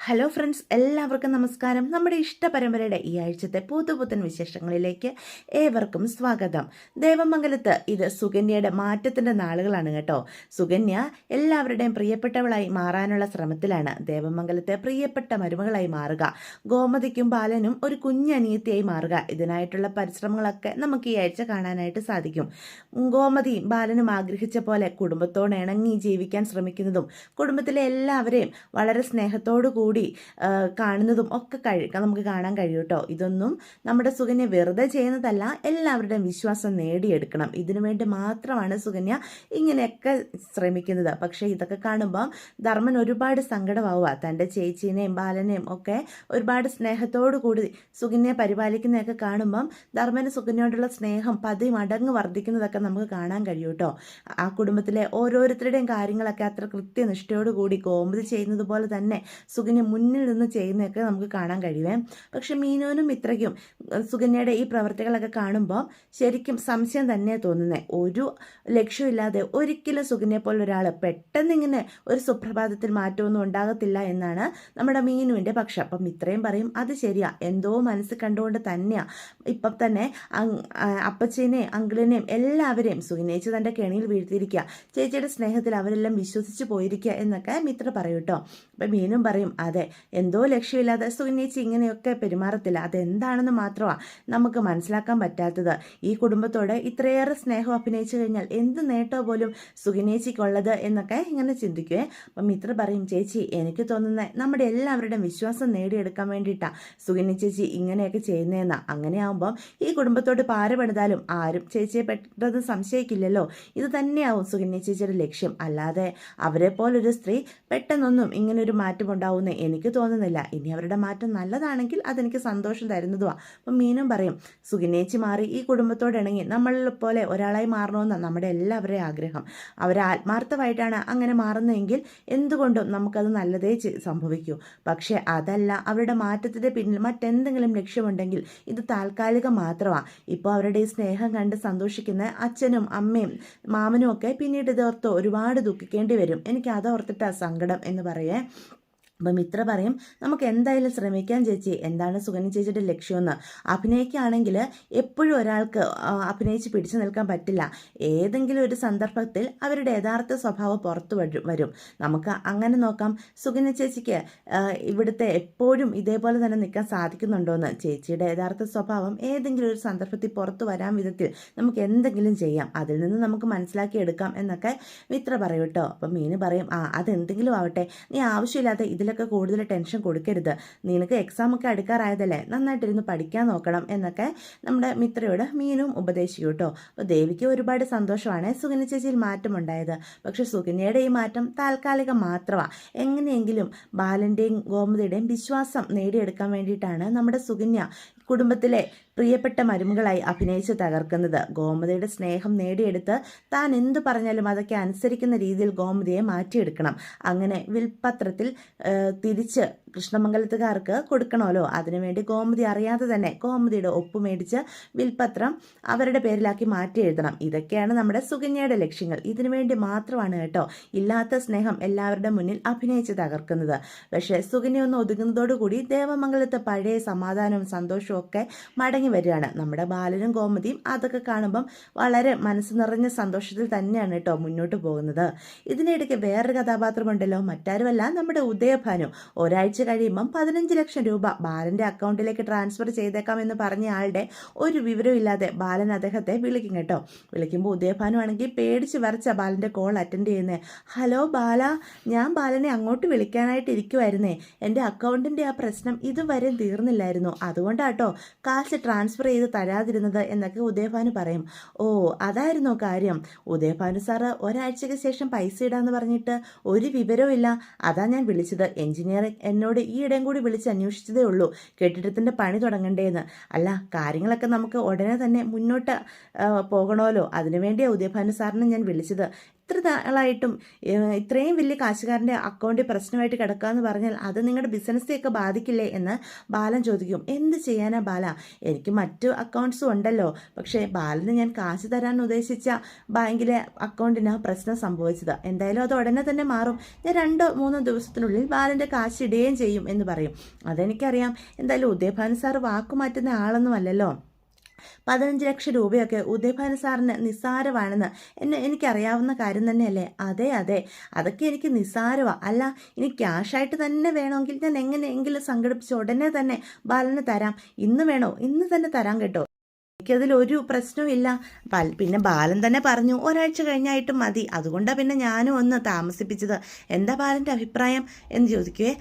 Hello friends, എല്ലാവർക്കും നമസ്കാരം. നമ്മുടെ ഇഷ്ടപരമ്പരയുടെ ഈ ആഴ്ചത്തെ പുതുപുത്തൻ വിശേഷങ്ങളിലേക്ക് ഏവർക്കും സ്വാഗതം. ദേവമംഗലത്ത് ഇത് സുകന്യയുടെ മാറ്റത്തിൻ്റെ നാളുകളാണ് കേട്ടോ. സുകന്യ എല്ലാവരുടെയും പ്രിയപ്പെട്ടവളായി മാറാനുള്ള ശ്രമത്തിലാണ്. ദേവമംഗലത്തെ പ്രിയപ്പെട്ട മരുമകളായി മാറുക, ഗോമതിക്കും ബാലനും ഒരു കുഞ്ഞനിയത്തിയായി മാറുക, ഇതിനായിട്ടുള്ള പരിശ്രമങ്ങളൊക്കെ നമുക്ക് ഈ ആഴ്ച കാണാനായിട്ട് സാധിക്കും. ഗോമതിയും ബാലനും ആഗ്രഹിച്ച പോലെ കുടുംബത്തോട് ഇണങ്ങി ജീവിക്കാൻ ശ്രമിക്കുന്നതും കുടുംബത്തിലെ എല്ലാവരെയും വളരെ സ്നേഹത്തോടു കൂടി കാണുന്നതും ഒക്കെ നമുക്ക് കാണാൻ കഴിയും കേട്ടോ. ഇതൊന്നും നമ്മുടെ സുകന്യ വെറുതെ ചെയ്യുന്നതല്ല, എല്ലാവരുടെയും വിശ്വാസം നേടിയെടുക്കണം. ഇതിനു വേണ്ടി മാത്രമാണ് സുകന്യ ഇങ്ങനെയൊക്കെ ശ്രമിക്കുന്നത്. പക്ഷേ ഇതൊക്കെ കാണുമ്പോൾ ധർമ്മൻ ഒരുപാട് സങ്കടമാവുക. തൻ്റെ ചേച്ചീനെയും ബാലനെയും ഒക്കെ ഒരുപാട് സ്നേഹത്തോടു കൂടി സുകന്യയെ പരിപാലിക്കുന്നതൊക്കെ കാണുമ്പം ധർമ്മന് സുകന്യയോടുള്ള സ്നേഹം 10 മടങ്ങ് വർദ്ധിക്കുന്നതൊക്കെ നമുക്ക് കാണാൻ കഴിയും കേട്ടോ. ആ കുടുംബത്തിലെ ഓരോരുത്തരുടെയും കാര്യങ്ങളൊക്കെ അത്ര കൃത്യനിഷ്ഠയോടുകൂടി ഗോമതി ചെയ്യുന്നത് പോലെ തന്നെ സുകന്യ മുന്നിൽ നിന്ന് ചെയ്യുന്നതൊക്കെ നമുക്ക് കാണാൻ കഴിയുമേ. പക്ഷെ മീനുവിനും ഇത്രയ്ക്കും സുകന്യയുടെ ഈ പ്രവർത്തികളൊക്കെ കാണുമ്പോൾ ശരിക്കും സംശയം തന്നെ തോന്നുന്നത്. ഒരു ലക്ഷ്യമില്ലാതെ ഒരിക്കലും സുകന്യയെ പോലെ ഒരാൾ പെട്ടെന്ന് ഇങ്ങനെ ഒരു സുപ്രഭാതത്തിൽ മാറ്റമൊന്നും ഉണ്ടാകത്തില്ല എന്നാണ് നമ്മുടെ മീനുവിൻ്റെ പക്ഷം. അപ്പം ഇത്രയും പറയും, അത് ശരിയാ, എന്തോ മനസ്സിൽ കണ്ടുകൊണ്ട് തന്നെയാണ് ഇപ്പം തന്നെ അപ്പച്ചേനെയും അങ്കിളിനെയും എല്ലാവരെയും സുകന്യേച്ചി തൻ്റെ കെണിയിൽ വീഴ്ത്തിയിരിക്കുക, ചേച്ചിയുടെ സ്നേഹത്തിൽ അവരെല്ലാം വിശ്വസിച്ച് പോയിരിക്കുക എന്നൊക്കെ മിത്ര പറയും കേട്ടോ. അപ്പം മീനും പറയും, അതെ, എന്തോ ലക്ഷ്യമില്ലാതെ സുകന്യേച്ചി ഇങ്ങനെയൊക്കെ പെരുമാറത്തില്ല. അതെന്താണെന്ന് മാത്രമാണ് നമുക്ക് മനസ്സിലാക്കാൻ പറ്റാത്തത്. ഈ കുടുംബത്തോട് ഇത്രയേറെ സ്നേഹം അഭിനയിച്ചു കഴിഞ്ഞാൽ എന്ത് നേട്ടോ പോലും സുകന്യേച്ചിക്കുള്ളത് എന്നൊക്കെ ഇങ്ങനെ ചിന്തിക്കുവേ. അപ്പം മിത്ര പറയും, ചേച്ചി എനിക്ക് തോന്നുന്നത് നമ്മുടെ എല്ലാവരുടെയും വിശ്വാസം നേടിയെടുക്കാൻ വേണ്ടിയിട്ടാണ് സുകന്യ ചേച്ചി ഇങ്ങനെയൊക്കെ ചെയ്യുന്നതെന്നാണ്. അങ്ങനെയാവുമ്പം ഈ കുടുംബത്തോട് പാരപെടുതാലും ആരും ചേച്ചിയെ പെട്ടെന്ന് സംശയിക്കില്ലല്ലോ. ഇത് തന്നെയാവും സുകന്യ ചേച്ചിയുടെ ലക്ഷ്യം. അല്ലാതെ അവരെ പോലൊരു സ്ത്രീ പെട്ടെന്നൊന്നും ഇങ്ങനൊരു മാറ്റം ഉണ്ടാവുമെന്ന് എനിക്ക് തോന്നുന്നില്ല. ഇനി അവരുടെ മാറ്റം നല്ലതാണെങ്കിൽ അതെനിക്ക് സന്തോഷം തരുന്നതുമാണ്. അപ്പം മീനും പറയും, സുകന്യേച്ചി മാറി ഈ കുടുംബത്തോട് ഇണങ്ങി നമ്മളെ പോലെ ഒരാളായി മാറണമെന്നാണ് നമ്മുടെ എല്ലാവരുടെയും ആഗ്രഹം. അവർ ആത്മാർത്ഥമായിട്ടാണ് അങ്ങനെ മാറുന്നതെങ്കിൽ എന്തുകൊണ്ടും നമുക്കത് നല്ലതേ സംഭവിക്കൂ. പക്ഷേ അതല്ല, അവരുടെ മാറ്റത്തിൻ്റെ പിന്നിൽ മറ്റെന്തെങ്കിലും ലക്ഷ്യമുണ്ടെങ്കിൽ ഇത് താൽക്കാലികം മാത്രമാണ്. ഇപ്പോൾ അവരുടെ ഈ സ്നേഹം കണ്ട് സന്തോഷിക്കുന്ന അച്ഛനും അമ്മയും മാമനും ഒക്കെ പിന്നീട് ഇതോർത്ത് ഒരുപാട് ദുഃഖിക്കേണ്ടി വരും. എനിക്ക് അതോർത്തിട്ടാണ് സങ്കടം എന്ന് പറയേ. അപ്പം മിത്ര പറയും, നമുക്ക് എന്തായാലും ശ്രമിക്കാൻ ചേച്ചി. എന്താണ് സുകന്യ ചേച്ചിയുടെ ലക്ഷ്യമെന്ന്. അഭിനയിക്കുകയാണെങ്കിൽ എപ്പോഴും ഒരാൾക്ക് അഭിനയിച്ച് പിടിച്ചു നിൽക്കാൻ പറ്റില്ല. ഏതെങ്കിലും ഒരു സന്ദർഭത്തിൽ അവരുടെ യഥാർത്ഥ സ്വഭാവം പുറത്തു വരും. നമുക്ക് അങ്ങനെ നോക്കാം, സുകന്യ ചേച്ചിക്ക് ഇവിടുത്തെ എപ്പോഴും ഇതേപോലെ തന്നെ നിൽക്കാൻ സാധിക്കുന്നുണ്ടോയെന്ന്. ചേച്ചിയുടെ യഥാർത്ഥ സ്വഭാവം ഏതെങ്കിലും ഒരു സന്ദർഭത്തിൽ പുറത്തു വരാൻ വിധത്തിൽ നമുക്ക് എന്തെങ്കിലും ചെയ്യാം, അതിൽ നിന്ന് നമുക്ക് മനസ്സിലാക്കി എടുക്കാം എന്നൊക്കെ മിത്ര പറയും കേട്ടോ. അപ്പം മീന് പറയും, അതെന്തെങ്കിലും ആവട്ടെ, നീ ആവശ്യമില്ലാത്ത ഇതിലൊക്കെ കൂടുതൽ ടെൻഷൻ കൊടുക്കരുത്, നിനക്ക് എക്സാം ഒക്കെ അടുക്കാറായതല്ലേ, നന്നായിട്ടിരുന്ന് പഠിക്കാൻ നോക്കണം എന്നൊക്കെ നമ്മുടെ മിത്രയോട് മീനും ഉപദേശിക്കും കേട്ടോ. അപ്പോൾ ദേവിക്ക് ഒരുപാട് സന്തോഷമാണ് സുകന്യ ചേച്ചിയിൽ മാറ്റമുണ്ടായത്. പക്ഷെ സുകന്യയുടെ ഈ മാറ്റം താൽക്കാലികം മാത്രമാണ്. എങ്ങനെയെങ്കിലും ബാലൻ്റെയും ഗോമതിയുടെയും വിശ്വാസം നേടിയെടുക്കാൻ വേണ്ടിയിട്ടാണ് നമ്മുടെ സുകന്യ കുടുംബത്തിലെ പ്രിയപ്പെട്ട മരുമകളായി അഭിനയിച്ച് തകർക്കുന്നത്. ഗോമതിയുടെ സ്നേഹം നേടിയെടുത്ത് താൻ എന്തു പറഞ്ഞാലും അതൊക്കെ അനുസരിക്കുന്ന രീതിയിൽ ഗോമതിയെ മാറ്റിയെടുക്കണം. അങ്ങനെ വിൽപത്രത്തിൽ തിരിച്ച് കൃഷ്ണമംഗലത്തുകാർക്ക് കൊടുക്കണമല്ലോ. അതിനുവേണ്ടി ഗോമതി അറിയാതെ തന്നെ ഗോമതിയുടെ ഒപ്പ് മേടിച്ച് വിൽപത്രം അവരുടെ പേരിലാക്കി മാറ്റി എഴുതണം. ഇതൊക്കെയാണ് നമ്മുടെ സുകന്യയുടെ ലക്ഷ്യങ്ങൾ. ഇതിനുവേണ്ടി മാത്രമാണ് കേട്ടോ ഇല്ലാത്ത സ്നേഹം എല്ലാവരുടെ മുന്നിൽ അഭിനയിച്ച് തകർക്കുന്നത്. പക്ഷേ സുകന്യ ഒന്ന് ഒതുങ്ങുന്നതോടുകൂടി ദേവമംഗലത്തെ പഴയ സമാധാനവും സന്തോഷവും ഒക്കെ മടങ്ങി വരികയാണ്. നമ്മുടെ ബാലനും ഗോമതിയും അതൊക്കെ കാണുമ്പം വളരെ മനസ്സ് നിറഞ്ഞ സന്തോഷത്തിൽ തന്നെയാണ് കേട്ടോ മുന്നോട്ട് പോകുന്നത്. ഇതിനിടയ്ക്ക് വേറൊരു കഥാപാത്രമുണ്ടല്ലോ, മറ്റാരുമല്ല നമ്മുടെ ഉദയഭാനു. ഒരാഴ്ച കഴിയുമ്പം 15 ലക്ഷം രൂപ ബാലൻ്റെ അക്കൗണ്ടിലേക്ക് ട്രാൻസ്ഫർ ചെയ്തേക്കാമെന്ന് പറഞ്ഞ ആളുടെ ഒരു വിവരമില്ലാതെ ബാലൻ അദ്ദേഹത്തെ വിളിക്കും കേട്ടോ. വിളിക്കുമ്പോൾ ഉദയഭാനു ആണെങ്കിൽ പേടിച്ച് വരച്ച ബാലൻ്റെ കോൾ അറ്റൻഡ് ചെയ്യുന്നത്. ഹലോ ബാല, ഞാൻ ബാലനെ അങ്ങോട്ട് വിളിക്കാനായിട്ട് ഇരിക്കുമായിരുന്നേ, എൻ്റെ അക്കൗണ്ടിൻ്റെ ആ പ്രശ്നം ഇതുവരെ തീർന്നില്ലായിരുന്നു, അതുകൊണ്ടാട്ടോ കാശ് ട്രാൻസ്ഫർ ചെയ്ത് തരാതിരുന്നത് എന്നൊക്കെ ഉദയഭാനു പറയും. ഓ, അതായിരുന്നോ കാര്യം. ഉദയഭാനു സാറ് ഒരാഴ്ചയ്ക്ക് ശേഷം പൈസ ഇടാന്ന് പറഞ്ഞിട്ട് ഒരു വിവരവും ഇല്ല, അതാ ഞാൻ വിളിച്ചത്. എഞ്ചിനീയർ എന്നോട് ഈയിടെയും കൂടി വിളിച്ച് അന്വേഷിച്ചതേ ഉള്ളൂ കെട്ടിടത്തിൻ്റെ പണി തുടങ്ങണ്ടേന്ന്. അല്ല, കാര്യങ്ങളൊക്കെ നമുക്ക് ഉടനെ തന്നെ മുന്നോട്ട് പോകണമല്ലോ, അതിനുവേണ്ടിയാണ് ഉദയഭാനു സാറിനെ ഞാൻ വിളിച്ചത്. ഇത്ര നാളായിട്ടും ഇത്രയും വലിയ കാശുകാരൻ്റെ അക്കൗണ്ടിൽ പ്രശ്നമായിട്ട് കിടക്കാമെന്ന് പറഞ്ഞാൽ അത് നിങ്ങളുടെ ബിസിനസ്സെയൊക്കെ ബാധിക്കില്ലേ എന്ന് ബാലൻ ചോദിക്കും. എന്ത് ചെയ്യാനാ ബാല, എനിക്ക് മറ്റു അക്കൗണ്ട്സും ഉണ്ടല്ലോ, പക്ഷേ ബാലന് ഞാൻ കാശ് തരാൻ ഉദ്ദേശിച്ച ബാങ്കിലെ അക്കൗണ്ടിന് പ്രശ്നം സംഭവിച്ചത്. എന്തായാലും അത് ഉടനെ തന്നെ മാറും. ഞാൻ 2-3 ദിവസത്തിനുള്ളിൽ ബാലൻ്റെ കാശ് ഇടുകയും ചെയ്യും എന്ന് പറയും. അതെനിക്കറിയാം. എന്തായാലും ഉദയഭാനു സാർ വാക്കുമാറ്റുന്ന ആളൊന്നും അല്ലല്ലോ. 15 ലക്ഷം രൂപയൊക്കെ ഉദയഭാനു സാറിന് നിസ്സാരമാണെന്ന് എനിക്കറിയാവുന്ന കാര്യം തന്നെയല്ലേ? അതെ അതെ, അതൊക്കെ എനിക്ക് നിസ്സാരമാണ്. അല്ല, ഇനി ക്യാഷായിട്ട് തന്നെ വേണമെങ്കിൽ ഞാൻ എങ്ങനെയെങ്കിലും സംഘടിപ്പിച്ച് ഉടനെ തന്നെ ബാലന് തരാം. ഇന്ന് വേണോ? ഇന്ന് തന്നെ തരാം കേട്ടോ. എനിക്കതിലൊരു പ്രശ്നമില്ല. പിന്നെ ബാലൻ തന്നെ പറഞ്ഞു ഒരാഴ്ച കഴിഞ്ഞായിട്ടും മതി. അതുകൊണ്ടാണ് പിന്നെ ഞാനും ഒന്ന് താമസിപ്പിച്ചത്. എന്താ ബാലൻ്റെ അഭിപ്രായം എന്ന് ചോദിക്കുവേ.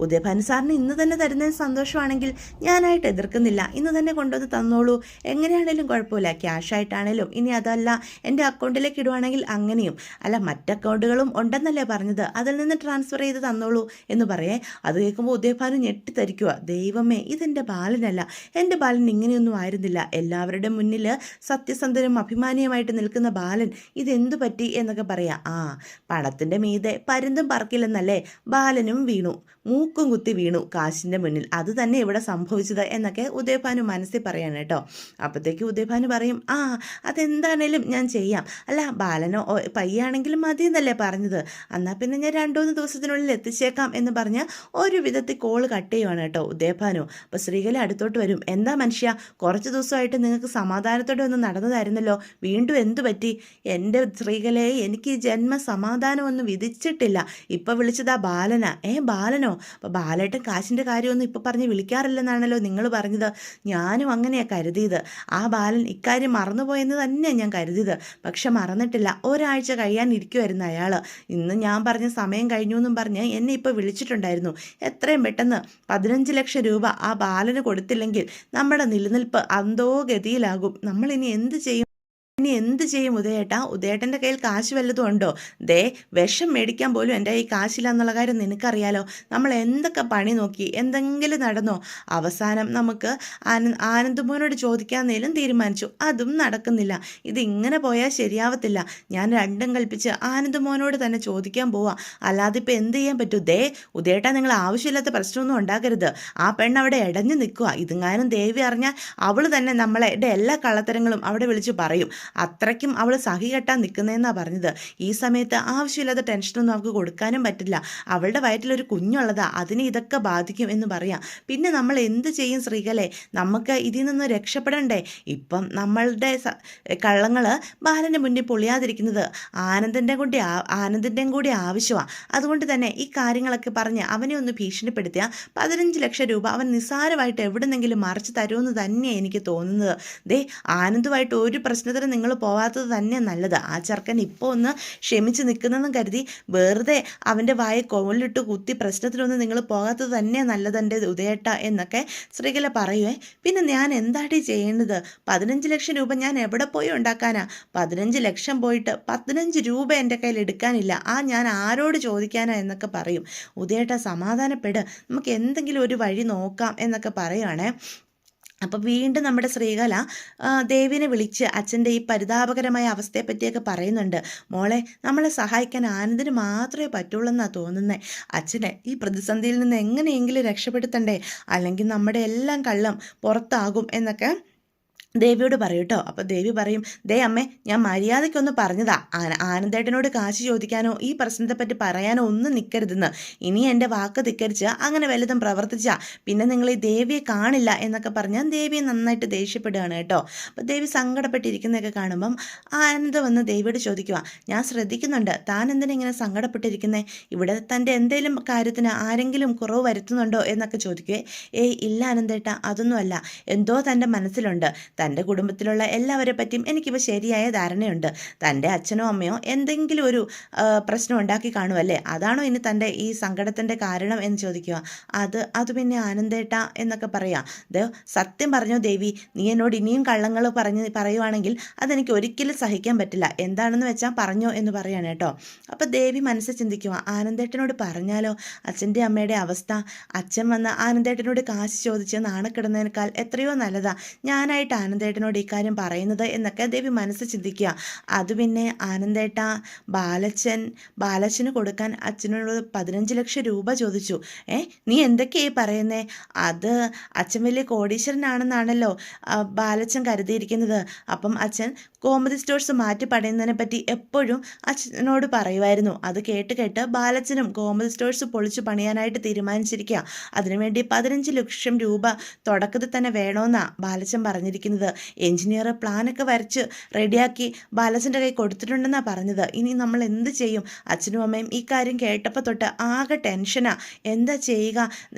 ഉദയഭാനു സാറിന് ഇന്ന് തന്നെ തരുന്നതിന് സന്തോഷമാണെങ്കിൽ ഞാനായിട്ട് എതിർക്കുന്നില്ല. ഇന്ന് തന്നെ കൊണ്ടുവന്ന് തന്നോളൂ. എങ്ങനെയാണേലും കുഴപ്പമില്ല. ക്യാഷായിട്ടാണേലും, ഇനി അതല്ല എൻ്റെ അക്കൗണ്ടിലേക്ക് ഇടുവാണെങ്കിൽ അങ്ങനെയും. അല്ല, മറ്റ് അക്കൗണ്ടുകളും ഉണ്ടെന്നല്ലേ പറഞ്ഞത്, അതിൽ നിന്ന് ട്രാൻസ്ഫർ ചെയ്ത് തന്നോളൂ എന്ന് പറയേ. അത് കേൾക്കുമ്പോൾ ഉദയഭാനു ഞെട്ടിത്തരിക്കുക. ദൈവമേ, ഇതെൻ്റെ ബാലനല്ല. എൻ്റെ ബാലൻ ഇങ്ങനെയൊന്നും ആയിരുന്നില്ല. എല്ലാവരുടെ മുന്നിൽ സത്യസന്ധനും അഭിമാനിയുമായിട്ട് നിൽക്കുന്ന ബാലൻ ഇതെന്തു പറ്റി എന്നൊക്കെ പറയാം. പണത്തിൻ്റെ മീതെ പരുന്തും പറക്കില്ലെന്നല്ലേ ബാലനും വീണു, മൂക്കും കുത്തി വീണു കാശിൻ്റെ മുന്നിൽ. അത് തന്നെ ഇവിടെ സംഭവിച്ചത് എന്നൊക്കെ ഉദയഭാനു മനസ്സിൽ പറയാണ് കേട്ടോ. അപ്പോഴത്തേക്ക് ഉദയഭാനു പറയും, അതെന്താണേലും ഞാൻ ചെയ്യാം. അല്ല, ബാലനോ പയ്യാണെങ്കിലും മതി എന്നല്ലേ പറഞ്ഞത്, എന്നാൽ പിന്നെ ഞാൻ 2-3 ദിവസത്തിനുള്ളിൽ എത്തിച്ചേക്കാം എന്ന് പറഞ്ഞ് ഒരു വിധത്തിൽ കോള് കട്ട് ചെയ്യുവാണ് കേട്ടോ ഉദയഭാനു. അപ്പോൾ ശ്രീകല അടുത്തോട്ട് വരും. എന്താ മനുഷ്യ, കുറച്ച് ദിവസമായിട്ട് നിങ്ങൾക്ക് സമാധാനത്തോടെ ഒന്ന് നടന്നതായിരുന്നല്ലോ, വീണ്ടും എന്തു പറ്റി? എൻ്റെ ശ്രീകലയെ എനിക്ക് ജന്മ സമാധാനമൊന്നും വിധിച്ചിട്ടില്ല. ഇപ്പം വിളിച്ചതാ ബാലനാ. ബാലനോ? അപ്പോൾ ബാലേട്ടൻ കാശിൻ്റെ കാര്യമൊന്നും ഇപ്പം പറഞ്ഞ് വിളിക്കാറില്ലെന്നാണല്ലോ നിങ്ങൾ പറഞ്ഞത്. ഞാനും അങ്ങനെയാണ് കരുതിയത്. ആ ബാലൻ ഇക്കാര്യം മറന്നുപോയെന്ന് തന്നെയാണ് ഞാൻ കരുതിയത്. പക്ഷെ മറന്നിട്ടില്ല. ഒരാഴ്ച കഴിയാനിരിക്കുമായിരുന്നു അയാൾ. ഇന്ന് ഞാൻ പറഞ്ഞ സമയം കഴിഞ്ഞു എന്നും പറഞ്ഞ് എന്നെ ഇപ്പോൾ വിളിച്ചിട്ടുണ്ടായിരുന്നു. എത്രയും പെട്ടെന്ന് 15 ലക്ഷം രൂപ ആ ബാലന് കൊടുത്തില്ലെങ്കിൽ നമ്മുടെ നിലനിൽപ്പ് അന്തോ ഗതിയിലാകും. നമ്മളിനി എന്ത് ചെയ്യും? ഉദയേട്ടാ? ഉദയേട്ടൻ്റെ കയ്യിൽ കാശ് വല്ലതും ഉണ്ടോ? വിഷം മേടിക്കാൻ പോലും എൻ്റെ ഈ കാശില്ല എന്നുള്ള കാര്യം നിനക്കറിയാലോ. നമ്മൾ എന്തൊക്കെ പണി നോക്കി, എന്തെങ്കിലും നടന്നോ? അവസാനം നമുക്ക് ആനന്ദമോനോട് ചോദിക്കാന്നേലും തീരുമാനിച്ചു. അതും നടക്കുന്നില്ല. ഇതിങ്ങനെ പോയാൽ ശരിയാവത്തില്ല. ഞാൻ രണ്ടും കൽപ്പിച്ച് ആനന്ദമോനോട് തന്നെ ചോദിക്കാൻ പോവാ. അല്ലാതെ ഇപ്പം എന്ത് ചെയ്യാൻ പറ്റൂ? ഉദയേട്ടാ, നിങ്ങൾ ആവശ്യമില്ലാത്ത പ്രശ്നമൊന്നും ഉണ്ടാക്കരുത്. ആ പെണ്ണ് അവിടെ ഇടഞ്ഞു നിൽക്കുക. ഇതുങ്ങാനും ദേവി അറിഞ്ഞാൽ അവൾ തന്നെ നമ്മളെ എല്ലാ കള്ളത്തരങ്ങളും അവിടെ വിളിച്ച് പറയും. അത്രയ്ക്കും അവൾ സഹി കെട്ടാൻ നിൽക്കുന്നതെന്നാണ് പറഞ്ഞത്. ഈ സമയത്ത് ആവശ്യമില്ലാത്ത ടെൻഷനൊന്നും അവൾക്ക് കൊടുക്കാനും പറ്റില്ല. അവളുടെ വയറ്റിലൊരു കുഞ്ഞുള്ളതാ, അതിനെ ഇതൊക്കെ ബാധിക്കും എന്ന് പറയാം. പിന്നെ നമ്മൾ എന്ത് ചെയ്യും ശ്രീകലെ? നമുക്ക് ഇതിൽ നിന്ന് രക്ഷപ്പെടണ്ടേ? ഇപ്പം നമ്മളുടെ കള്ളങ്ങൾ ബാലൻ്റെ മുന്നിൽ പൊളിയാതിരിക്കുന്നത് ആനന്ദിൻ്റെയും കൂടി ആവശ്യമാണ്. അതുകൊണ്ട് തന്നെ ഈ കാര്യങ്ങളൊക്കെ പറഞ്ഞ് അവനെ ഒന്ന് ഭീഷണിപ്പെടുത്തിയ 15 ലക്ഷം രൂപ അവൻ നിസ്സാരമായിട്ട് എവിടെന്നെങ്കിലും മറിച്ച് തരുമെന്ന് തന്നെയാണ് എനിക്ക് തോന്നുന്നത്. ആനന്ദുമായിട്ട് ഒരു പ്രശ്നത്തിന് നിങ്ങൾ പോവാത്തത് തന്നെ നല്ലത്. ആ ചെറുക്കൻ ഇപ്പോൾ ഒന്ന് ക്ഷമിച്ച് നിൽക്കുന്നതെന്നും കരുതി വെറുതെ അവൻ്റെ വായെ കോലിട്ട് കുത്തി പ്രശ്നത്തിലൊന്നും നിങ്ങൾ പോകാത്തത് തന്നെ നല്ലത് എൻ്റെ ഉദയേട്ട എന്നൊക്കെ ശ്രീകല പറയുവേ. പിന്നെ ഞാൻ എന്താടി ചെയ്യേണ്ടത്? 15 ലക്ഷം രൂപ ഞാൻ എവിടെ പോയി ഉണ്ടാക്കാനാ? 15 ലക്ഷം പോയിട്ട് 15 രൂപ എൻ്റെ കയ്യിൽ എടുക്കാനില്ല. ഞാൻ ആരോട് ചോദിക്കാനാ എന്നൊക്കെ പറയും. ഉദയേട്ട സമാധാനപ്പെട്, നമുക്ക് എന്തെങ്കിലും ഒരു വഴി നോക്കാം എന്നൊക്കെ പറയുവാണേ. അപ്പോൾ വീണ്ടും നമ്മുടെ ശ്രീകല ദേവിനെ വിളിച്ച് അച്ഛൻ്റെ ഈ പരിതാപകരമായ അവസ്ഥയെപ്പറ്റിയൊക്കെ പറയുന്നുണ്ട്. മോളെ, നമ്മളെ സഹായിക്കാൻ ആനന്ദിന് മാത്രമേ പറ്റുള്ളൂ എന്നാണ് തോന്നുന്നത്. അച്ഛനെ ഈ പ്രതിസന്ധിയിൽ നിന്ന് എങ്ങനെയെങ്കിലും രക്ഷപ്പെടുത്തണ്ടേ, അല്ലെങ്കിൽ നമ്മുടെ എല്ലാം കള്ളം പുറത്താകും എന്നൊക്കെ ദേവിയോട് പറയും കേട്ടോ. അപ്പോൾ ദേവി പറയും, അമ്മേ, ഞാൻ മര്യാദയ്ക്കൊന്ന് പറഞ്ഞതാ. ആനന്ദേട്ടനോട് കാശ് ചോദിക്കാനോ ഈ പ്രശ്നത്തെപ്പറ്റി പറയാനോ ഒന്നും നിൽക്കരുതെന്ന്. ഇനി എൻ്റെ വാക്ക് ധിക്കരിച്ച് അങ്ങനെ വലുതും പ്രവർത്തിച്ചാൽ പിന്നെ നിങ്ങൾ ഈ ദേവിയെ കാണില്ല എന്നൊക്കെ പറഞ്ഞാൽ ദേവിയെ നന്നായിട്ട് ദേഷ്യപ്പെടുകയാണ് കേട്ടോ. അപ്പോൾ ദേവി സങ്കടപ്പെട്ടിരിക്കുന്നതൊക്കെ കാണുമ്പം ആനന്ദ് വന്ന് ദേവിയോട് ചോദിക്കുക, ഞാൻ ശ്രദ്ധിക്കുന്നുണ്ട്, താൻ എന്തിനിങ്ങനെ സങ്കടപ്പെട്ടിരിക്കുന്നത്? ഇവിടെ തൻ്റെ എന്തെങ്കിലും കാര്യത്തിന് ആരെങ്കിലും കുറവ് വരുത്തുന്നുണ്ടോ എന്നൊക്കെ ചോദിക്കുവേ. ഇല്ല ആനന്ദേട്ട, അതൊന്നുമല്ല. എന്തോ തൻ്റെ മനസ്സിലുണ്ട്. തൻ്റെ കുടുംബത്തിലുള്ള എല്ലാവരെ പറ്റിയും എനിക്കിപ്പോൾ ശരിയായ ധാരണയുണ്ട്. തൻ്റെ അച്ഛനോ അമ്മയോ എന്തെങ്കിലും ഒരു പ്രശ്നം ഉണ്ടാക്കി കാണുമല്ലേ, അതാണോ ഇനി തൻ്റെ ഈ സങ്കടത്തിൻ്റെ കാരണം എന്ന് ചോദിക്കുക. അത് പിന്നെ ആനന്ദേട്ട എന്നൊക്കെ പറയാം. സത്യം പറഞ്ഞോ ദേവി, നീ എന്നോട് ഇനിയും കള്ളങ്ങൾ പറയുവാണെങ്കിൽ അതെനിക്ക് ഒരിക്കലും സഹിക്കാൻ പറ്റില്ല. എന്താണെന്ന് വെച്ചാൽ പറഞ്ഞോ എന്ന് പറയാണ് കേട്ടോ. അപ്പോൾ ദേവി മനസ്സിൽ ചിന്തിക്കുക, ആനന്ദേട്ടനോട് പറഞ്ഞാലോ അച്ഛൻ്റെ അമ്മയുടെ അവസ്ഥ? അച്ഛൻ വന്ന് ആനന്ദേട്ടനോട് കാശ് ചോദിച്ച് നാണക്കിടുന്നതിനേക്കാൾ എത്രയോ നല്ലതാ ഞാനായിട്ട് ആനന്ദേട്ടനോട് ഇക്കാര്യം പറയുന്നത് എന്നൊക്കെ ദേവി മനസ്സ് ചിന്തിക്കുക. അത് പിന്നെ ആനന്ദേട്ട, ബാലച്ചന് കൊടുക്കാൻ അച്ഛനോട് 15 ലക്ഷം രൂപ ചോദിച്ചു. നീ എന്തൊക്കെയായി പറയുന്നേ? അത് അച്ഛൻ വലിയ കോടീശ്വരനാണെന്നാണല്ലോ ബാലച്ചൻ കരുതിയിരിക്കുന്നത്. അപ്പം അച്ഛൻ കോമഡി സ്റ്റോഴ്സ് മാറ്റി പണിയുന്നതിനെ പറ്റി എപ്പോഴും അച്ഛനോട് പറയുമായിരുന്നു. അത് കേട്ട് ബാലച്ചനും കോമഡി സ്റ്റോഴ്സ് പൊളിച്ചു പണിയാനായിട്ട് തീരുമാനിച്ചിരിക്കുക. അതിനുവേണ്ടി 15 ലക്ഷം രൂപ തുടക്കത്തിൽ തന്നെ വേണമെന്നാണ് ബാലച്ചൻ പറഞ്ഞിരിക്കുന്നത്. എഞ്ചിനീയർ പ്ലാനൊക്കെ വരച്ച് റെഡിയാക്കി ബാലച്ചൻ്റെ കൈ കൊടുത്തിട്ടുണ്ടെന്നാണ് പറഞ്ഞത്. ഇനി നമ്മൾ എന്ത് ചെയ്യും? അച്ഛനും അമ്മയും ഈ കാര്യം കേട്ടപ്പോൾ തൊട്ട് ആകെ ടെൻഷനാ. എന്താ ചെയ്യുക?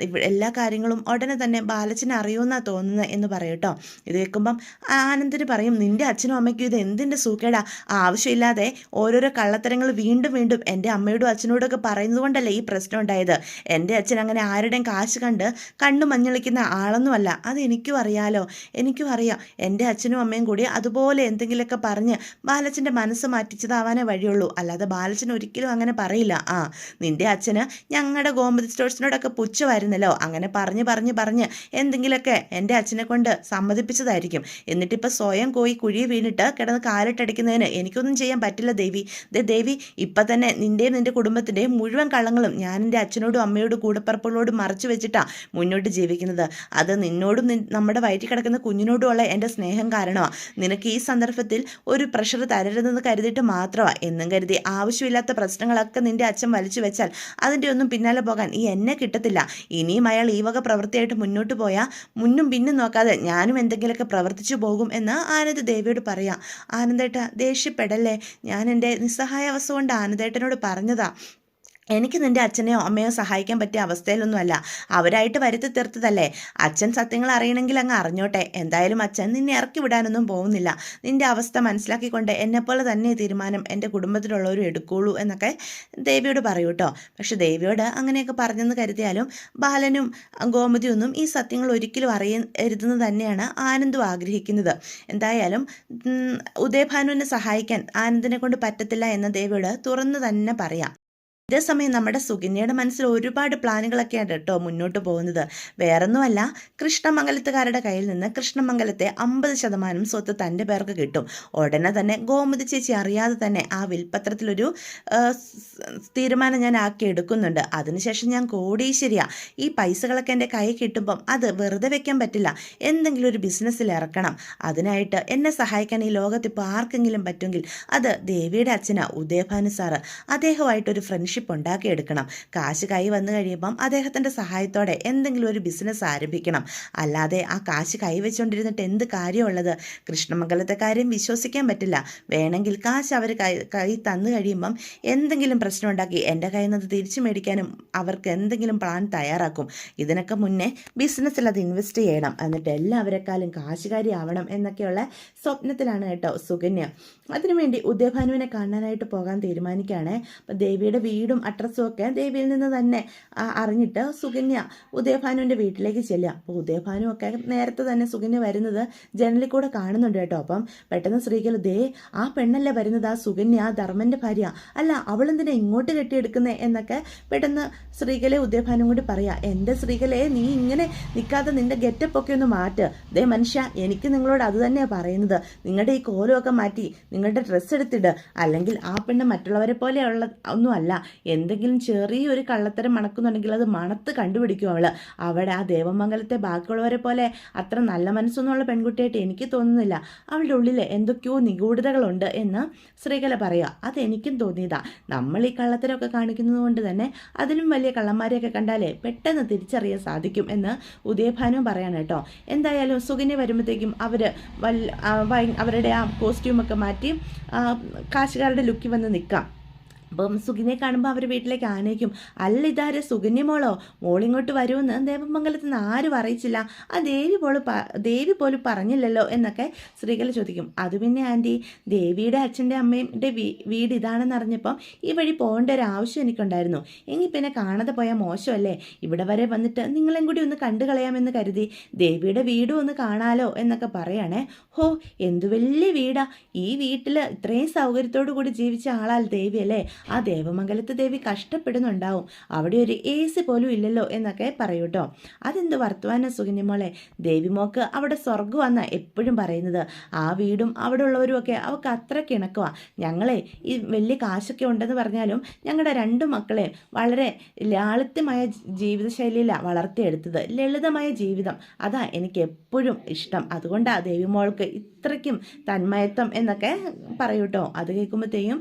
എല്ലാ കാര്യങ്ങളും ഉടനെ തന്നെ ബാലച്ചനെ അറിയുമെന്നാണ് തോന്നുന്നത് എന്ന് പറയട്ടോ. ഇത് കേൾക്കുമ്പം ആനന്ദിന് പറയും, നിൻ്റെ അച്ഛനും അമ്മയ്ക്കും ഇത് എന്തിൻ്റെ സൂക്കേടാ? ആവശ്യമില്ലാതെ ഓരോരോ കള്ളത്തരങ്ങൾ വീണ്ടും വീണ്ടും എൻ്റെ അമ്മയോടും അച്ഛനോടും ഒക്കെ പറയുന്നത് കൊണ്ടല്ലേ ഈ പ്രശ്നം ഉണ്ടായത്. എൻ്റെ അച്ഛൻ അങ്ങനെ ആരുടെയും കാശ് കണ്ട് കണ്ണു മഞ്ഞളിക്കുന്ന ആളൊന്നുമല്ല. അത് എനിക്കും അറിയാലോ. എനിക്കും അറിയാം എൻ്റെ അച്ഛനും അമ്മയും കൂടി അതുപോലെ എന്തെങ്കിലുമൊക്കെ പറഞ്ഞ് ബാലച്ചൻ്റെ മനസ്സ് മാറ്റിച്ചതാവാനേ വഴിയുള്ളൂ. അല്ലാതെ ബാലച്ചൻ ഒരിക്കലും അങ്ങനെ പറയില്ല. നിൻ്റെ അച്ഛന് ഞങ്ങളുടെ ഗോമതി സ്റ്റോഴ്സിനോടൊക്കെ പുച്ഛമായിരുന്നല്ലോ. അങ്ങനെ പറഞ്ഞ് എന്തെങ്കിലുമൊക്കെ എൻ്റെ അച്ഛനെ കൊണ്ട് സമ്മതിപ്പിച്ചതായിരിക്കും. എന്നിട്ടിപ്പോൾ സ്വയം പോയി കുഴി വീണിട്ട് കിടന്ന് കാലിട്ടടിക്കുന്നതിന് എനിക്കൊന്നും ചെയ്യാൻ പറ്റില്ല ദേവി. ദേവി ഇപ്പം തന്നെ നിൻ്റെയും നിൻ്റെ കുടുംബത്തിൻ്റെയും മുഴുവൻ കള്ളങ്ങളും ഞാൻ എൻ്റെ അച്ഛനോടും അമ്മയോടും കൂടപ്പിറപ്പുകളോടും മറച്ചു വെച്ചിട്ടാണ് മുന്നോട്ട് ജീവിക്കുന്നത്. അത് നിന്നോടും നമ്മുടെ വയറ്റിൽ കിടക്കുന്ന കുഞ്ഞിനോടുമുള്ള എൻ്റെ സ്നേഹം കാരണമാണ്. നിനക്ക് ഈ സന്ദർഭത്തിൽ ഒരു പ്രഷർ തരരുതെന്ന് കരുതിയിട്ട് മാത്രമാണ്. എന്നും കരുതി ആവശ്യമില്ലാത്ത പ്രശ്നങ്ങളൊക്കെ നിൻ്റെ അച്ഛൻ വലിച്ചു വെച്ചാൽ അതിൻ്റെ ഒന്നും പിന്നാലെ പോകാൻ ഈ എന്നെ കിട്ടത്തില്ല. ഇനിയും അയാൾ ഈ വക പ്രവൃത്തിയായിട്ട് മുന്നോട്ട് പോയാൽ മുന്നും പിന്നും നോക്കാതെ ഞാനും എന്തെങ്കിലുമൊക്കെ പ്രവർത്തിച്ചു പോകും എന്ന് ആനന്ദ് ദേവിയോട് പറയാം. ആനന്ദേട്ട ദേഷ്യപ്പെടല്ലേ, ഞാൻ എൻ്റെ നിസ്സഹായാവസ്ഥ കൊണ്ട് ആനന്ദേട്ടനോട് പറഞ്ഞതാ. എനിക്ക് നിൻ്റെ അച്ഛനെയോ അമ്മയോ സഹായിക്കാൻ പറ്റിയ അവസ്ഥയിലൊന്നുമല്ല. അവരായിട്ട് വരുത്തി തീർത്തതല്ലേ. അച്ഛൻ സത്യങ്ങൾ അറിയണമെങ്കിൽ അങ്ങ് അറിഞ്ഞോട്ടെ. എന്തായാലും അച്ഛൻ നിന്നെ ഇറക്കി വിടാനൊന്നും പോകുന്നില്ല. നിൻ്റെ അവസ്ഥ മനസ്സിലാക്കിക്കൊണ്ട് എന്നെപ്പോലെ തന്നെ തീരുമാനം എൻ്റെ കുടുംബത്തിലുള്ളവരും എടുക്കുകയുള്ളൂ എന്നൊക്കെ ദേവിയോട് പറയൂ കേട്ടോ. പക്ഷെ ദേവിയോട് അങ്ങനെയൊക്കെ പറഞ്ഞെന്ന് കരുതിയാലും ബാലനും ഗോമതിയൊന്നും ഈ സത്യങ്ങൾ ഒരിക്കലും അറിയരുതെന്ന് തന്നെയാണ് ആനന്ദും ആഗ്രഹിക്കുന്നത്. എന്തായാലും ഉദയഭാനുവിനെ സഹായിക്കാൻ ആനന്ദിനെ കൊണ്ട് പറ്റത്തില്ല എന്ന് ദേവിയോട് തുറന്നു തന്നെ പറയാം. ഇതേസമയം നമ്മുടെ സുകന്യയുടെ മനസ്സിൽ ഒരുപാട് പ്ലാനുകളൊക്കെയാണ് കേട്ടോ മുന്നോട്ട് പോകുന്നത്. വേറൊന്നുമല്ല, കൃഷ്ണമംഗലത്തുകാരുടെ കയ്യിൽ നിന്ന് കൃഷ്ണമംഗലത്തെ 50% സ്വത്ത് തൻ്റെ പേർക്ക് കിട്ടും. ഉടനെ തന്നെ ഗോമതി ചേച്ചി അറിയാതെ തന്നെ ആ വിൽപത്രത്തിലൊരു തീരുമാനം ഞാൻ ആക്കി എടുക്കുന്നുണ്ട്. അതിനുശേഷം ഞാൻ കോടീശ്വരിയാ. ഈ പൈസകളൊക്കെ എൻ്റെ കൈ കിട്ടുമ്പം അത് വെറുതെ വെക്കാൻ പറ്റില്ല. എന്തെങ്കിലും ഒരു ബിസിനസ്സിൽ ഇറക്കണം. അതിനായിട്ട് എന്നെ സഹായിക്കാൻ ഈ ലോകത്ത് ഇപ്പോൾ ആർക്കെങ്കിലും പറ്റുമെങ്കിൽ അത് ദേവിയുടെ അച്ഛനാ ഉദയഭാനു സാറ്. അദ്ദേഹമായിട്ടൊരു ഫ്രണ്ട്ഷിപ്പ് ഉണ്ടാക്കിയെടുക്കണം. കാശ് കൈ വന്നു കഴിയുമ്പം അദ്ദേഹത്തിൻ്റെ സഹായത്തോടെ എന്തെങ്കിലും ഒരു ബിസിനസ് ആരംഭിക്കണം. അല്ലാതെ ആ കാശ് കൈവച്ചുകൊണ്ടിരുന്നിട്ട് എന്ത് കാര്യമുള്ളത്? കൃഷ്ണമംഗലത്തെ കാര്യം വിശ്വസിക്കാൻ പറ്റില്ല. വേണമെങ്കിൽ കാശ് അവർ കൈ തന്നു കഴിയുമ്പം എന്തെങ്കിലും പ്രശ്നം ഉണ്ടാക്കി എൻ്റെ കയ്യിൽ നിന്ന് തിരിച്ചു മേടിക്കാനും അവർക്ക് എന്തെങ്കിലും പ്ലാൻ തയ്യാറാക്കും. ഇതിനൊക്കെ മുന്നേ ബിസിനസ്സിൽ അത് ഇൻവെസ്റ്റ് ചെയ്യണം. എന്നിട്ട് എല്ലാവരെക്കാളും കാശുകാരി ആവണം എന്നൊക്കെയുള്ള സ്വപ്നത്തിലാണ് കേട്ടോ സുകന്യ. അതിനുവേണ്ടി ഉദയഭാനുവിനെ കാണാനായിട്ട് പോകാൻ തീരുമാനിക്കുകയാണ്. അപ്പം ദേവിയുടെ വീടും അഡ്രസ്സും ഒക്കെ ദേവിയിൽ നിന്ന് തന്നെ അറിഞ്ഞിട്ട് സുകന്യ ഉദയഭാനുവിൻ്റെ വീട്ടിലേക്ക് ചെല്ലുക. അപ്പോൾ ഉദയഭാനു ഒക്കെ നേരത്തെ തന്നെ സുകന്യ വരുന്നത് ജനലിൽ കൂടെ കാണുന്നുണ്ട് കേട്ടോ. അപ്പം പെട്ടെന്ന് ശ്രീകല, ആ പെണ്ണല്ലേ വരുന്നത്, ആ സുകന്യ ധർമ്മൻ്റെ ഭാര്യ, അല്ല അവളെന്തിനാ ഇങ്ങോട്ട് കെട്ടിയെടുക്കുന്നേ എന്നൊക്കെ പെട്ടെന്ന് ശ്രീകലെ ഉദയഭാനും കൂടി പറയാം. എൻ്റെ ശ്രീകലയെ, നീ ഇങ്ങനെ നിൽക്കാതെ നിൻ്റെ ഗെറ്റപ്പ് ഒക്കെ ഒന്ന് മാറ്റ്. മനുഷ്യ, എനിക്ക് നിങ്ങളോട് അത് തന്നെയാണ് പറയുന്നത്. നിങ്ങളുടെ ഈ കോലമൊക്കെ മാറ്റി നിങ്ങളുടെ ഡ്രസ്സ് എടുത്തിട്. അല്ലെങ്കിൽ ആ പെണ്ണ് മറ്റുള്ളവരെ പോലെയുള്ള ഒന്നുമല്ല. എന്തെങ്കിലും ചെറിയൊരു കള്ളത്തരം മണക്കുന്നുണ്ടെങ്കിൽ അത് മണത്ത് കണ്ടുപിടിക്കും അവിടെ ആ ദേവമംഗലത്തെ ബാക്കിയുള്ളവരെ പോലെ അത്ര നല്ല മനസ്സൊന്നുമുള്ള പെൺകുട്ടിയായിട്ട് എനിക്ക് തോന്നുന്നില്ല. അവളുടെ ഉള്ളിൽ എന്തൊക്കെയോ നിഗൂഢതകളുണ്ട് എന്ന് ശ്രീകല പറയുക. അതെനിക്കും തോന്നിയതാ. നമ്മൾ ഈ കള്ളത്തരമൊക്കെ കാണിക്കുന്നത് കൊണ്ട് തന്നെ അതിലും വലിയ കള്ളന്മാരെയൊക്കെ കണ്ടാലേ പെട്ടെന്ന് തിരിച്ചറിയാൻ സാധിക്കും എന്ന് ഉദയഭാനും പറയാണ് കേട്ടോ. എന്തായാലും സുകന്യ വരുമ്പോഴത്തേക്കും അവർ അവരുടെ ആ കോസ്റ്റ്യൂമൊക്കെ മാറ്റി കാശുകാരുടെ ലുക്കിൽ വന്ന് നിൽക്കാം. അപ്പം സുകന്യെ കാണുമ്പോൾ അവർ വീട്ടിലേക്ക് ആനയിക്കും. അല്ല, ഇതാരെ സുകന്യ മോളിങ്ങോട്ട് വരുമെന്ന് ദേവമംഗലത്ത് നിന്ന് ആരും അറിയിച്ചില്ല. ആ ദേവി പോലും പറഞ്ഞില്ലല്ലോ എന്നൊക്കെ ശ്രീകല ചോദിക്കും. അത് പിന്നെ ആൻറ്റി, ദേവിയുടെ അച്ഛൻ്റെ അമ്മയുടെ വീട് ഇതാണെന്ന് അറിഞ്ഞപ്പം ഈ വഴി പോകേണ്ട ഒരു ആവശ്യം എനിക്കുണ്ടായിരുന്നു. എങ്കിൽ പിന്നെ കാണാതെ പോയാൽ മോശമല്ലേ? ഇവിടെ വരെ വന്നിട്ട് നിങ്ങളെയും കൂടി ഒന്ന് കണ്ടു കളയാമെന്ന് കരുതി ദേവിയുടെ വീടും ഒന്ന് കാണാലോ എന്നൊക്കെ പറയണേ. എന്തു വലിയ വീടാ! ഈ വീട്ടിൽ ഇത്രയും സൗകര്യത്തോടു കൂടി ജീവിച്ച ആളാൽ ദേവി അല്ലേ? ആ ദേവമംഗലത്ത് ദേവി കഷ്ടപ്പെടുന്നുണ്ടാവും, അവിടെ ഒരു AC പോലും ഇല്ലല്ലോ എന്നൊക്കെ പറയൂട്ടോ. അതെന്ത് വർത്തമാനം സുകന്യമോളെ, ദേവിമോക്ക് അവിടെ സ്വർഗ്ഗമാണെന്നാ എപ്പോഴും പറയുന്നത്. ആ വീടും അവിടെ ഉള്ളവരും ഒക്കെ അവൾക്ക് അത്രയ്ക്ക് ഇണക്കുവാ. ഞങ്ങളെ ഈ വലിയ കാശൊക്കെ ഉണ്ടെന്ന് പറഞ്ഞാലും ഞങ്ങളുടെ 2 മക്കളെ വളരെ ലാളിത്യമായ ജീവിതശൈലിയിലാണ് വളർത്തിയെടുത്തത്. ലളിതമായ ജീവിതം, അതാ എനിക്ക് എപ്പോഴും ഇഷ്ടം. അതുകൊണ്ടാണ് ദേവിമോൾക്ക് ഇത്രയ്ക്കും തന്മയത്വം എന്നൊക്കെ പറയൂട്ടോ. അത് കേൾക്കുമ്പോഴത്തേക്കും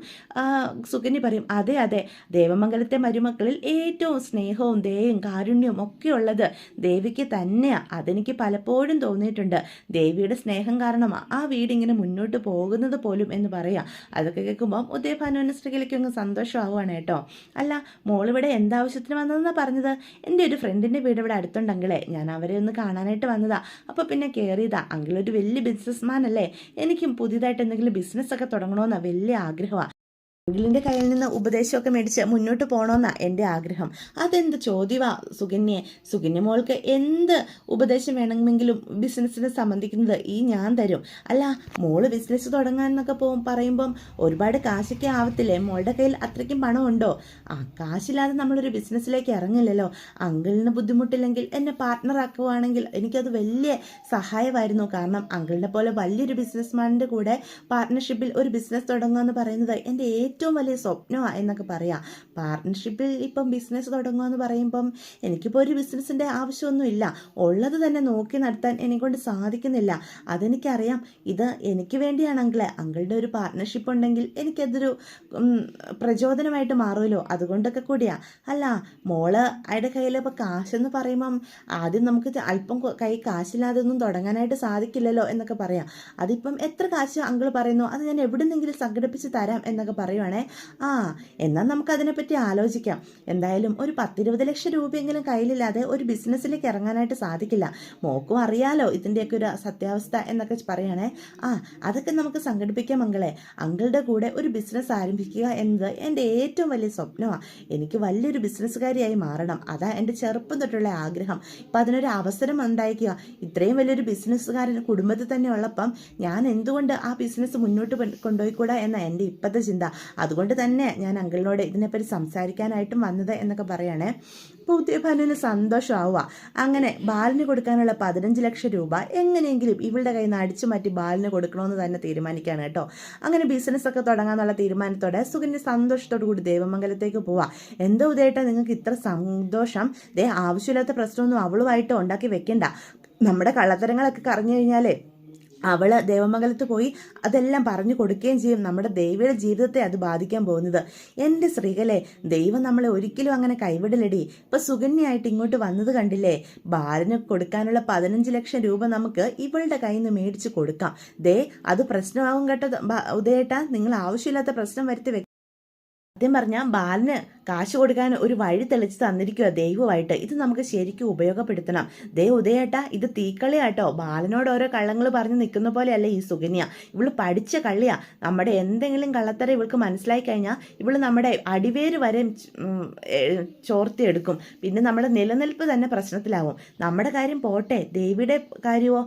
സുകന്യ പറയും, അതെ അതെ, ദേവമംഗലത്തെ മരുമക്കളിൽ ഏറ്റവും സ്നേഹവും ദയയും കാരുണ്യവും ഒക്കെ ഉള്ളത് ദേവിക്ക് തന്നെയാണ്. അതെനിക്ക് പലപ്പോഴും തോന്നിയിട്ടുണ്ട്. ദേവിയുടെ സ്നേഹം കാരണമാണ് ആ വീടിങ്ങനെ മുന്നോട്ട് പോകുന്നത് പോലും എന്ന് പറയാം. അതൊക്കെ കേൾക്കുമ്പോൾ ഉദയഭാനുവിന് ശ്രീകലയ്ക്കൊന്ന് സന്തോഷമാവുകയാണ് കേട്ടോ. അല്ല, മോളിവിടെ എന്താവശ്യത്തിന് വന്നതെന്നാണ് പറഞ്ഞത്? എൻ്റെ ഒരു ഫ്രണ്ടിൻ്റെ വീട് ഇവിടെ അടുത്തുണ്ടെങ്കിലേ ഞാൻ അവരെ ഒന്ന് കാണാനായിട്ട് വന്നതാ. അപ്പോൾ പിന്നെ കയറിയതാ. അങ്കിളൊരു വലിയ ബിസിനസ്മാൻ അല്ലേ, എനിക്കും പുതിയതായിട്ട് എന്തെങ്കിലും ബിസിനസ്സൊക്കെ തുടങ്ങണമെന്നാണ് വലിയ ആഗ്രഹമാണ്. അങ്കിളിൻ്റെ കയ്യിൽ നിന്ന് ഉപദേശമൊക്കെ മേടിച്ച് മുന്നോട്ട് പോകണമെന്നാണ് എൻ്റെ ആഗ്രഹം. അതെന്ത് ചോദ്യമാ സുകന്യെ? സുകന്യ മോൾക്ക് എന്ത് ഉപദേശം വേണമെങ്കിലും ബിസിനസ്സിനെ സംബന്ധിക്കുന്നത് ഞാൻ തരും. അല്ല, മോള് ബിസിനസ് തുടങ്ങാനൊക്കെ പറയുമ്പം ഒരുപാട് കാശൊക്കെ ആവത്തില്ലേ? മോളുടെ കയ്യിൽ അത്രയ്ക്കും പണമുണ്ടോ? കാശില്ലാതെ നമ്മളൊരു ബിസിനസ്സിലേക്ക് ഇറങ്ങില്ലല്ലോ. അങ്കിളിന് ബുദ്ധിമുട്ടില്ലെങ്കിൽ എന്നെ പാർട്ട്ണറാക്കുവാണെങ്കിൽ എനിക്കത് വലിയ സഹായമായിരുന്നു. കാരണം അങ്കിളിനെ പോലെ വലിയൊരു ബിസിനസ്മാൻ്റെ കൂടെ പാർട്ട്ണർഷിപ്പിൽ ഒരു ബിസിനസ് തുടങ്ങുക എന്ന് പറയുന്നത് എൻ്റെ ഏറ്റവും വലിയ സ്വപ്നമാണ് എന്നൊക്കെ പറയാം. പാർട്ട്ണർഷിപ്പിൽ ഇപ്പം ബിസിനസ് തുടങ്ങുക എന്ന് പറയുമ്പം എനിക്കിപ്പോൾ ഒരു ബിസിനസ്സിൻ്റെ ആവശ്യമൊന്നുമില്ല. ഉള്ളത് തന്നെ നോക്കി നടത്താൻ എന്നെക്കൊണ്ട് സാധിക്കുന്നില്ല. അതെനിക്കറിയാം. ഇത് എനിക്ക് വേണ്ടിയാണെങ്കിൽ അങ്കിളുടെ ഒരു പാർട്ട്ണർഷിപ്പ് ഉണ്ടെങ്കിൽ എനിക്കതൊരു പ്രചോദനമായിട്ട് മാറുമല്ലോ. അതുകൊണ്ടൊക്കെ കൂടിയാണ്. അല്ല, മോള് അയാളുടെ കയ്യിൽ ഇപ്പോൾ കാശെന്ന് പറയുമ്പം ആദ്യം നമുക്ക് അല്പം കൈ കാശില്ലാതെ ഒന്നും തുടങ്ങാനായിട്ട് സാധിക്കില്ലല്ലോ എന്നൊക്കെ പറയാം. അതിപ്പം എത്ര കാശ് അങ്കിൾ പറയുന്നു അത് ഞാൻ എവിടുന്നെങ്കിലും സംഘടിപ്പിച്ച് തരാം എന്നൊക്കെ പറയുവാണേ. എന്നാൽ നമുക്ക് അതിനെപ്പറ്റി ആലോചിക്കാം. എന്തായാലും ഒരു 10-20 ലക്ഷം രൂപയെങ്കിലും കയ്യിലില്ലാതെ ഒരു ബിസിനസ്സിലേക്ക് ഇറങ്ങാനായിട്ട് സാധിക്കില്ല. മോക്കും അറിയാലോ ഇതിൻ്റെയൊക്കെ ഒരു സത്യാവസ്ഥ എന്നൊക്കെ പറയണേ. അതൊക്കെ നമുക്ക് സംഘടിപ്പിക്കാം മകളെ. അങ്കിളുടെ കൂടെ ഒരു ബിസിനസ് ആരംഭിക്കുക എന്നത് എൻ്റെ ഏറ്റവും വലിയ സ്വപ്നമാണ്. എനിക്ക് വലിയൊരു ബിസിനസ്സുകാരിയായി മാറണം. അതാ എൻ്റെ ചെറുപ്പം തൊട്ടുള്ള ആഗ്രഹം. ഇപ്പം അതിനൊരു അവസരം ഉണ്ടായിരിക്കുക. ഇത്രയും വലിയൊരു ബിസിനസ്സുകാരൻ കുടുംബത്തിൽ തന്നെ ഉള്ളപ്പം ഞാൻ എന്തുകൊണ്ട് ആ ബിസിനസ് മുന്നോട്ട് കൊണ്ടുപോയിക്കൂടാ എന്ന എൻ്റെ ഇപ്പോഴത്തെ ചിന്ത. അതുകൊണ്ട് തന്നെ ഞാൻ അങ്കിളിനോട് ഇതിനെപ്പറ്റി സംസാരിക്കാനായിട്ടും വന്നത് എന്നൊക്കെ പറയണേ. ഇപ്പോൾ ഉദയഭാനുവിന് സന്തോഷമാവുക. അങ്ങനെ ബാലിന് കൊടുക്കാനുള്ള 15 ലക്ഷം രൂപ എങ്ങനെയെങ്കിലും ഇവളുടെ കയ്യിൽ നിന്ന് അടിച്ചു മാറ്റി ബാലിന് കൊടുക്കണമെന്ന് തന്നെ തീരുമാനിക്കുകയാണ് കേട്ടോ. അങ്ങനെ ബിസിനസ്സൊക്കെ തുടങ്ങാനുള്ള തീരുമാനത്തോടെ സുകന്യ സന്തോഷത്തോടു കൂടി ദേവമംഗലത്തേക്ക് പോവാം. എന്താ ഉദയേട്ടാ നിങ്ങൾക്ക് ഇത്ര സന്തോഷം? ആവശ്യമില്ലാത്ത പ്രശ്നമൊന്നും അവളുമായിട്ട് ഉണ്ടാക്കി വെക്കണ്ട. നമ്മുടെ കള്ളത്തരങ്ങളൊക്കെ കറഞ്ഞു കഴിഞ്ഞാലേ അവൾ ദേവമംഗലത്ത് പോയി അതെല്ലാം പറഞ്ഞു കൊടുക്കുകയും ചെയ്യും. നമ്മുടെ ദേവിയുടെ ജീവിതത്തെ അത് ബാധിക്കാൻ പോകുന്നത്. എൻ്റെ ശ്രീകലെ, ദൈവം നമ്മളെ ഒരിക്കലും അങ്ങനെ കൈവിടലടി. ഇപ്പം സുകന്യായിട്ട് ഇങ്ങോട്ട് വന്നത് കണ്ടില്ലേ? ബാലിന് കൊടുക്കാനുള്ള 15 ലക്ഷം രൂപ നമുക്ക് ഇവളുടെ കയ്യിൽ നിന്ന് മേടിച്ച് കൊടുക്കാം. അത് പ്രശ്നമാകും കേട്ടോ ഉദയേട്ടാ. നിങ്ങൾ ആവശ്യമില്ലാത്ത പ്രശ്നം വരുത്തി സത്യം പറഞ്ഞാൽ ബാലിന് കാശ് കൊടുക്കാൻ ഒരു വഴി തെളിച്ച് തന്നിരിക്കുക ദൈവമായിട്ട്. ഇത് നമുക്ക് ശരിക്കും ഉപയോഗപ്പെടുത്തണം. ഉദയേട്ടാ, ഇത് തീക്കളിയാട്ടോ. ബാലനോട് ഓരോ കള്ളങ്ങൾ പറഞ്ഞ് നിൽക്കുന്ന പോലെയല്ല ഈ സുകന്യ. ഇവള് പഠിച്ച കള്ളിയാ. നമ്മുടെ എന്തെങ്കിലും കള്ളത്തരം ഇവൾക്ക് മനസ്സിലായി കഴിഞ്ഞാൽ ഇവള് നമ്മുടെ അടിവേര് വരെ ചോർത്തിയെടുക്കും. പിന്നെ നമ്മുടെ നിലനിൽപ്പ് തന്നെ പ്രശ്നത്തിലാവും. നമ്മുടെ കാര്യം പോട്ടെ, ദേവിയുടെ കാര്യമോ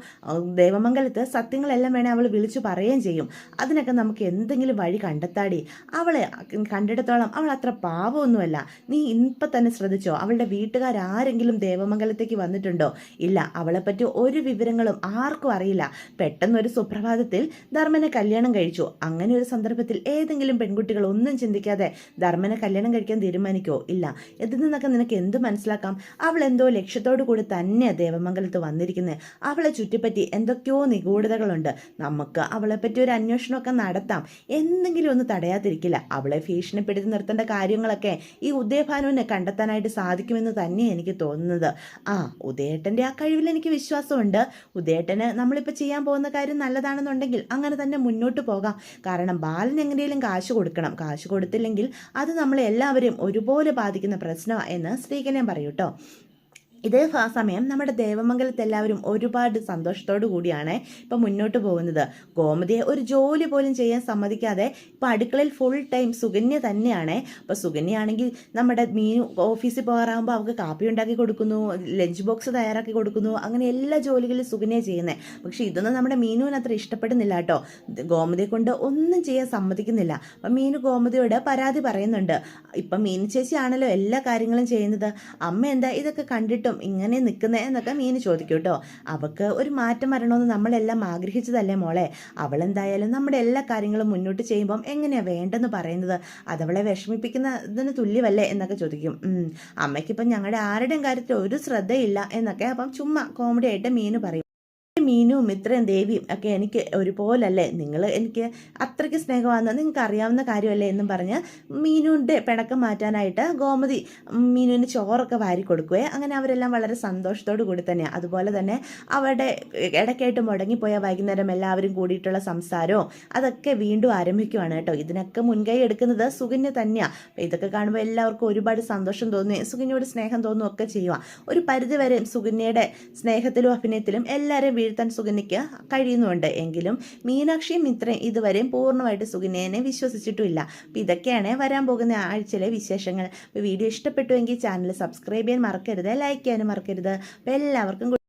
ദേവമംഗലത്ത് സത്യങ്ങളെല്ലാം വേണേൽ അവൾ വിളിച്ചു പറയുകയും ചെയ്യും. അതിനൊക്കെ നമുക്ക് എന്തെങ്കിലും വഴി കണ്ടെത്താടി. അവളെ കണ്ടിടത്തോളം അവൾ അത്ര പാവമൊന്നുമല്ല. നീ ഇപ്പം തന്നെ ശ്രദ്ധിച്ചോ, അവളുടെ വീട്ടുകാരെങ്കിലും ദേവമംഗലത്തേക്ക് വന്നിട്ടുണ്ടോ? ഇല്ല. അവളെപ്പറ്റി ഒരു വിവരങ്ങളും ആർക്കും അറിയില്ല. പെട്ടെന്നൊരു സുപ്രഭാതത്തിൽ ധർമ്മനെ കല്യാണം കഴിച്ചു. അങ്ങനെ ഒരു സന്ദർഭത്തിൽ ഏതെങ്കിലും പെൺകുട്ടികൾ ഒന്നും ചിന്തിക്കാതെ ധർമ്മനെ കല്യാണം കഴിക്കാൻ തീരുമാനിക്കോ? ഇല്ല. ഇതിൽ നിന്നൊക്കെ നിനക്ക് എന്ത് മനസ്സിലാക്കാം? അവൾ എന്തോ ലക്ഷ്യത്തോടു കൂടി തന്നെയാണ് ദേവമംഗലത്ത് വന്നിരിക്കുന്നത്. അവളെ ചുറ്റിപ്പറ്റി എന്തൊക്കെയോ നിഗൂഢതകളുണ്ട്. നമുക്ക് അവളെപ്പറ്റി ഒരു അന്വേഷണമൊക്കെ നടത്താം. എന്തെങ്കിലും ഒന്ന് തടയാതിരിക്കില്ല. അവളെ ഭീഷണിപ്പെടുത്തി നിർത്തേണ്ട കാര്യങ്ങളൊക്കെ ഈ ഉദയഭാനുവിനെ കണ്ടെത്താനായിട്ട് സാധിക്കുമെന്ന് തന്നെയാണ് എനിക്ക് തോന്നുന്നത്. ഉദയേട്ടൻ്റെ ആ കഴിവിൽ എനിക്ക് വിശ്വാസമുണ്ട്. ഉദയേട്ടന് നമ്മളിപ്പോൾ ചെയ്യാൻ പോകുന്ന കാര്യം നല്ലതാണെന്നുണ്ടെങ്കിൽ അങ്ങനെ തന്നെ മുന്നോട്ട് പോകാം. കാരണം ബാലന് എങ്ങനെയും കാശ് കൊടുക്കണം. കാശ് കൊടുത്തില്ലെങ്കിൽ അത് നമ്മളെ എല്ലാവരെയും ഒരുപോലെ ബാധിക്കുന്ന പ്രശ്നമാണ് എന്ന് ശ്രീകന്യൻ പറയൂട്ടോ. ഇതേ സമയം നമ്മുടെ ദേവമംഗലത്ത് എല്ലാവരും ഒരുപാട് സന്തോഷത്തോടു കൂടിയാണ് ഇപ്പം മുന്നോട്ട് പോകുന്നത്. ഗോമതിയെ ഒരു ജോലി പോലും ചെയ്യാൻ സമ്മതിക്കാതെ ഇപ്പം അടുക്കളയിൽ ഫുൾ ടൈം സുകന്യ തന്നെയാണ്. അപ്പോൾ സുകന്യയാണെങ്കിൽ നമ്മുടെ മീനു ഓഫീസിൽ പോകാറാകുമ്പോൾ അവൾക്ക് കാപ്പി ഉണ്ടാക്കി കൊടുക്കുന്നു, ലഞ്ച് ബോക്സ് തയ്യാറാക്കി കൊടുക്കുന്നു, അങ്ങനെ എല്ലാ ജോലികളും സുകന്യ ചെയ്യുന്നത്. പക്ഷേ ഇതൊന്നും നമ്മുടെ മീനുവിന് അത്ര ഇഷ്ടപ്പെടുന്നില്ല കേട്ടോ. ഗോമതിയെ കൊണ്ട് ഒന്നും ചെയ്യാൻ സമ്മതിക്കുന്നില്ല. അപ്പം മീനു ഗോമതിയോട് പരാതി പറയുന്നുണ്ട്. ഇപ്പം മീനു ചേച്ചിയാണല്ലോ എല്ലാ കാര്യങ്ങളും ചെയ്യുന്നത്, അമ്മ എന്താ ഇതൊക്കെ കണ്ടിട്ടും ഇങ്ങനെ നിൽക്കുന്നത് എന്നൊക്കെ മീന് ചോദിക്കും കേട്ടോ. അവൾക്ക് ഒരു മാറ്റം വരണമെന്ന് നമ്മളെല്ലാം ആഗ്രഹിച്ചതല്ലേ മോളെ. അവളെന്തായാലും നമ്മുടെ എല്ലാ കാര്യങ്ങളും മുന്നോട്ട് ചെയ്യുമ്പം എങ്ങനെയാണ് വേണ്ടെന്ന് പറയുന്നത്, അതവളെ വിഷമിപ്പിക്കുന്നതിന് തുല്യമല്ലേ എന്നൊക്കെ ചോദിക്കും. അമ്മയ്ക്കിപ്പം ഞങ്ങളുടെ ആരുടെയും കാര്യത്തിൽ ഒരു ശ്രദ്ധയില്ല എന്നൊക്കെ അപ്പം ചുമ്മാ കോമഡി ആയിട്ട് മീന് പറയും. മീനും മിത്രയും ദേവിയും ഒക്കെ എനിക്ക് ഒരുപോലല്ലേ, നിങ്ങൾ എനിക്ക് അത്രയ്ക്ക് സ്നേഹമാണെന്ന് നിങ്ങൾക്ക് അറിയാവുന്ന കാര്യമല്ലേ എന്നും പറഞ്ഞ് മീനുവിൻ്റെ പിണക്കം മാറ്റാനായിട്ട് ഗോമതി മീനുവിന് ചോറൊക്കെ വാരി കൊടുക്കുകയെ. അങ്ങനെ അവരെല്ലാം വളരെ സന്തോഷത്തോടു കൂടി തന്നെയാണ്. അതുപോലെ തന്നെ അവരുടെ ഇടയ്ക്കായിട്ട് മുടങ്ങിപ്പോയ വൈകുന്നേരം എല്ലാവരും കൂടിയിട്ടുള്ള സംസാരവും അതൊക്കെ വീണ്ടും ആരംഭിക്കുകയാണ് കേട്ടോ. ഇതിനൊക്കെ മുൻകൈ എടുക്കുന്നത് സുകന്യ തന്നെയാണ്. അപ്പോൾ ഇതൊക്കെ കാണുമ്പോൾ എല്ലാവർക്കും ഒരുപാട് സന്തോഷം തോന്നുകയും സുകന്യയോട് സ്നേഹം തോന്നുകയും ഒക്കെ ചെയ്യുക. ഒരു പരിധിവരെ സുകന്യയുടെ സ്നേഹത്തിലും അഭിനയത്തിലും എല്ലാവരെയും വീഴ്ത്താൻ സുകന്യയ്ക്ക് കഴിയുന്നുണ്ട്. എങ്കിലും മീനാക്ഷിയും മിത്രയും ഇതുവരെയും പൂർണ്ണമായിട്ട് സുകന്യനെ വിശ്വസിച്ചിട്ടുമില്ല. അപ്പോൾ ഇതൊക്കെയാണ് വരാൻ പോകുന്ന ആഴ്ചയിലെ വിശേഷങ്ങൾ. അപ്പോൾ വീഡിയോ ഇഷ്ടപ്പെട്ടുവെങ്കിൽ ചാനൽ സബ്സ്ക്രൈബ് ചെയ്യാൻ മറക്കരുത്, ലൈക്ക് ചെയ്യാനും മറക്കരുത്. അപ്പോൾ എല്ലാവർക്കും